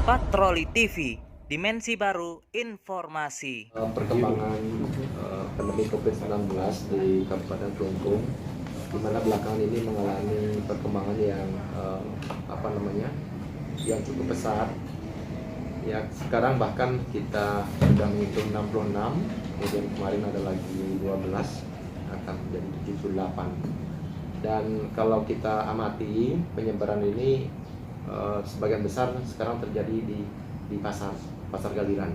Patroli TV, dimensi baru informasi. Perkembangan pandemi COVID-19 di Kabupaten Kelungkung, di mana belakangan ini mengalami perkembangan yang yang cukup pesat. Ya, sekarang bahkan kita sudah menghitung 66, kemudian kemarin ada lagi 12, akan menjadi 78. Dan kalau kita amati penyebaran ini sebagian besar sekarang terjadi di pasar galiran.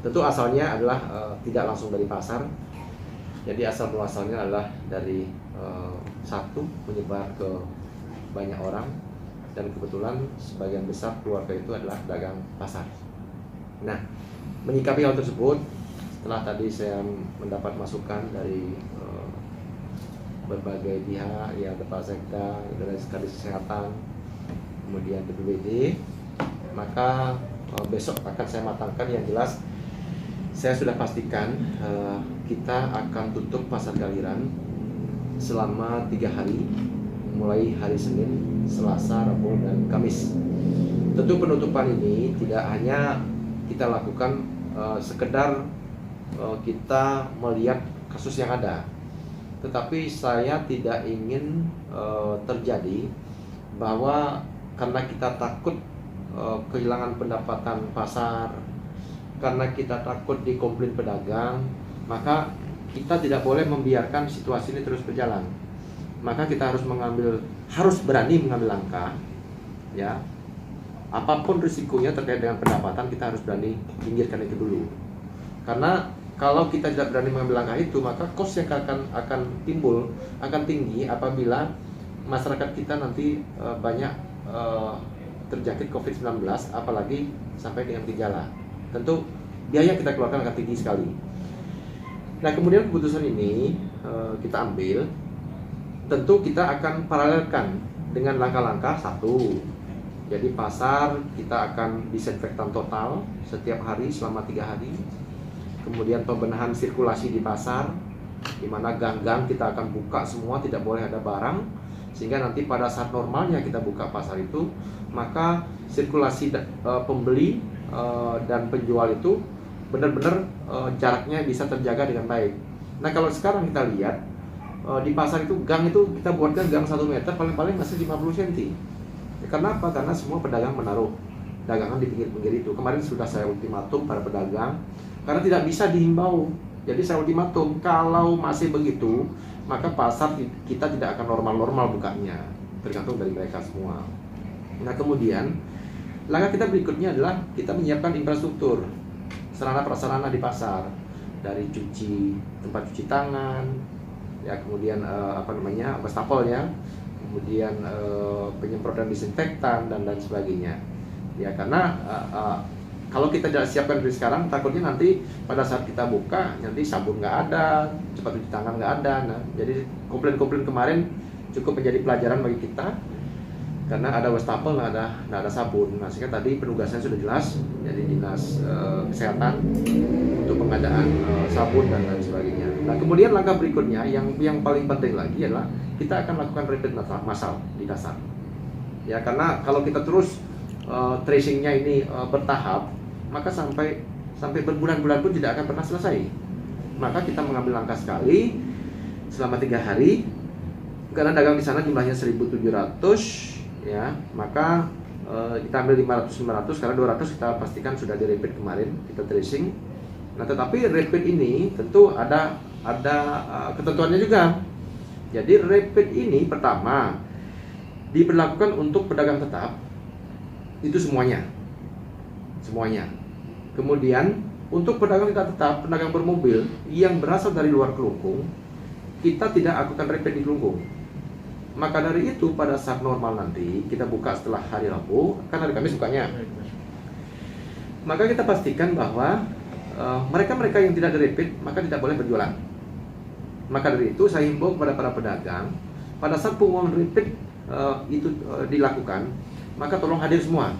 Tentu asalnya adalah tidak langsung dari pasar, jadi asal muasalnya adalah dari satu menyebar ke banyak orang, dan kebetulan sebagian besar keluarga itu adalah dagang pasar. Nah, menyikapi hal tersebut, setelah tadi saya mendapat masukan dari berbagai pihak, ya Kepala Sekda, dari Kadis Kesehatan, kemudian BPBD, maka besok akan saya matangkan. Yang jelas saya sudah pastikan kita akan tutup pasar galiran selama 3 hari, mulai hari Senin, Selasa, Rabu, dan Kamis. Tentu penutupan ini tidak hanya kita lakukan sekedar kita melihat kasus yang ada, tetapi saya tidak ingin terjadi bahwa karena kita takut kehilangan pendapatan pasar, karena kita takut dikomplain pedagang, maka kita tidak boleh membiarkan situasi ini terus berjalan. Maka kita harus berani mengambil langkah, ya. Apapun risikonya terkait dengan pendapatan, kita harus berani pinggirkan itu dulu. Karena kalau kita tidak berani mengambil langkah itu, maka cost yang akan timbul akan tinggi apabila masyarakat kita nanti banyak terjangkit COVID-19, apalagi sampai dengan gejala. Tentu biaya kita keluarkan akan tinggi sekali. Nah, kemudian keputusan ini kita ambil, tentu kita akan paralelkan dengan langkah-langkah satu. Jadi pasar kita akan disinfektan total setiap hari selama 3 hari. Kemudian pembenahan sirkulasi di pasar, di mana gang-gang kita akan buka semua, tidak boleh ada barang, sehingga nanti pada saat normalnya kita buka pasar itu, maka sirkulasi pembeli dan penjual itu benar-benar jaraknya bisa terjaga dengan baik. Nah, kalau sekarang kita lihat di pasar itu, gang itu kita buatkan gang 1 meter, paling-paling masih 50 cm. Karena apa? Karena semua pedagang menaruh dagangan di pinggir-pinggir itu. Kemarin sudah saya ultimatum para pedagang, karena tidak bisa dihimbau. Jadi saya ultimatum, kalau masih begitu, maka pasar kita tidak akan normal-normal bukanya, tergantung dari mereka semua. Nah, kemudian langkah kita berikutnya adalah kita menyiapkan infrastruktur, sarana prasarana di pasar, dari tempat cuci tangan, ya, kemudian wastafel, ya, kemudian penyemprotan disinfektan dan sebagainya. Ya, karena kalau kita tidak siapkan dari sekarang, takutnya nanti pada saat kita buka, nanti sabun nggak ada, cepat cuci tangan nggak ada. Nah, jadi komplain-komplain kemarin cukup menjadi pelajaran bagi kita, karena ada wastafel, nggak ada sabun. Nah, sehingga tadi penugasan sudah jelas, jadi dinas kesehatan untuk pengadaan sabun dan lain sebagainya. Nah, kemudian langkah berikutnya yang paling penting lagi adalah kita akan lakukan rapid massal di dasar. Ya, karena kalau kita terus tracingnya ini bertahap, maka sampai berbulan-bulan pun tidak akan pernah selesai. Maka kita mengambil langkah sekali selama 3 hari, karena dagang di sana jumlahnya 1.700, ya, maka kita ambil 500, karena 200 kita pastikan sudah di rapid kemarin, kita tracing. Nah, tetapi rapid ini tentu ada ketentuannya juga. Jadi rapid ini pertama diberlakukan untuk pedagang tetap, itu semuanya. Kemudian untuk pedagang tidak tetap, pedagang bermobil yang berasal dari luar Kelungkung, kita tidak lakukan rapid di Kelungkung. Maka dari itu pada saat normal nanti kita buka setelah hari Rabu, kan hari Kamis bukanya, maka kita pastikan bahwa mereka yang tidak ada rapid maka tidak boleh berjualan. Maka dari itu saya himbau kepada para pedagang, pada saat pengumuman rapid itu dilakukan, maka tolong hadir semua,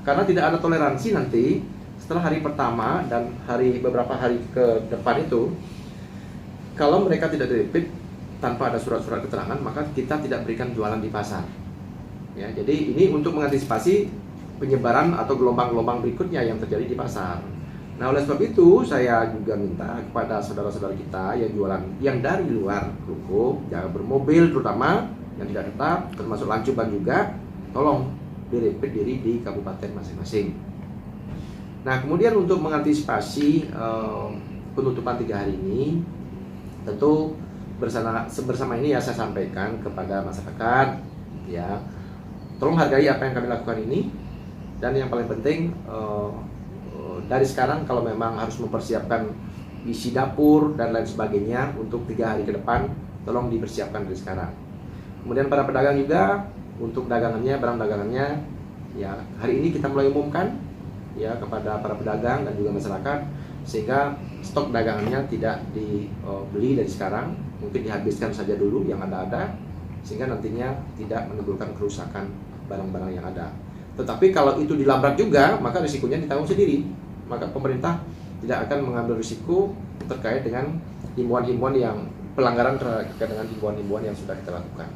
karena tidak ada toleransi nanti setelah hari pertama dan beberapa hari ke depan itu, kalau mereka tidak rapid tanpa ada surat-surat keterangan, maka kita tidak berikan jualan di pasar. Ya, jadi ini untuk mengantisipasi penyebaran atau gelombang-gelombang berikutnya yang terjadi di pasar. Nah, oleh sebab itu saya juga minta kepada saudara-saudara kita yang jualan yang dari luar ruko, yang bermobil terutama yang tidak tetap, termasuk lancuban juga, tolong direpit diri di kabupaten masing-masing. Nah, kemudian untuk mengantisipasi penutupan 3 hari ini, tentu bersama ini ya saya sampaikan kepada masyarakat, ya, tolong hargai apa yang kami lakukan ini, dan yang paling penting dari sekarang kalau memang harus mempersiapkan isi dapur dan lain sebagainya untuk 3 hari ke depan, tolong dipersiapkan dari sekarang. Kemudian para pedagang juga untuk dagangannya, barang dagangannya, ya hari ini kita mulai umumkan ya kepada para pedagang dan juga masyarakat, sehingga stok dagangannya tidak dibeli dari sekarang, mungkin dihabiskan saja dulu yang ada, sehingga nantinya tidak menimbulkan kerusakan barang-barang yang ada. Tetapi kalau itu dilabrak juga, maka risikonya ditanggung sendiri. Maka pemerintah tidak akan mengambil risiko terkait dengan himbauan-himbauan yang pelanggaran terkait dengan himbauan-himbauan yang sudah kita lakukan.